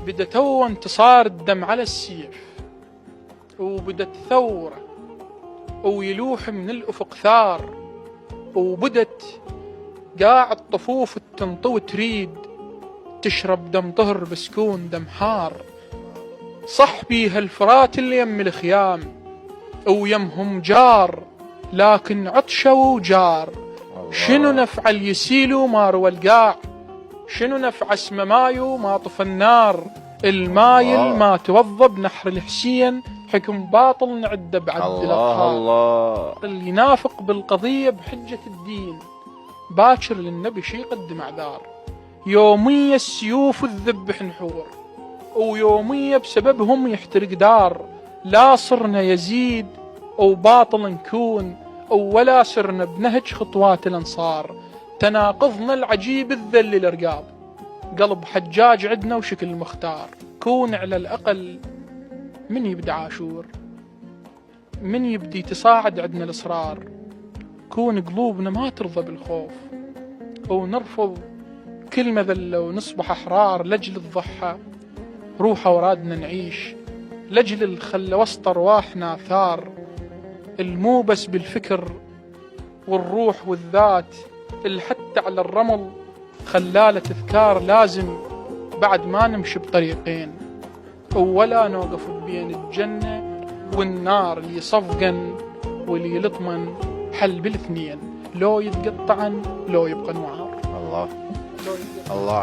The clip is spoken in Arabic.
بدا تو انتصار الدم على السيف، وبدت ثورة ويلوح من الأفق ثار، وبدت قاع الطفوف تنطوي تريد تشرب دم طهر بسكون دم حار. صح بيها الفرات اللي يم الخيام ويمهم جار، لكن عطشوا وجار. شنو نفع اليسيلو ما روى القاع، شنو نفع اسم مايو ما طفى النار. المايل ما توضب نحر الحسين، حكم باطل نعده بعد الأطهار. اللي ينافق بالقضية بحجة الدين، باكر للنبي شي يقدم اعذار. يومية السيوف والذبح نحور، ويومية بسببهم يحترق دار. لا صرنا يزيد أو باطل نكون، أو ولا سرنا بنهج خطوات الأنصار. تناقضنا العجيب الذل الأرقاب، قلب حجاج عدنا وشكل مختار. كون على الأقل من يبدأ عاشور، من يبدي تصاعد عدنا الإصرار. كون قلوبنا ما ترضى بالخوف، ونرفض كل مذلة ونصبح أحرار. لجل الضحى روحه ورادنا نعيش، لجل الخلة وسط أرواحنا ثار. المو بس بالفكر والروح والذات، اللي حتى على الرمل خلالة تذكار. لازم بعد ما نمشي بطريقين، ولا نوقف بين الجنة والنار. اللي يصفقن واللي يلطمن حل بالاثنين، لو يتقطعن لو يبقى نوار. الله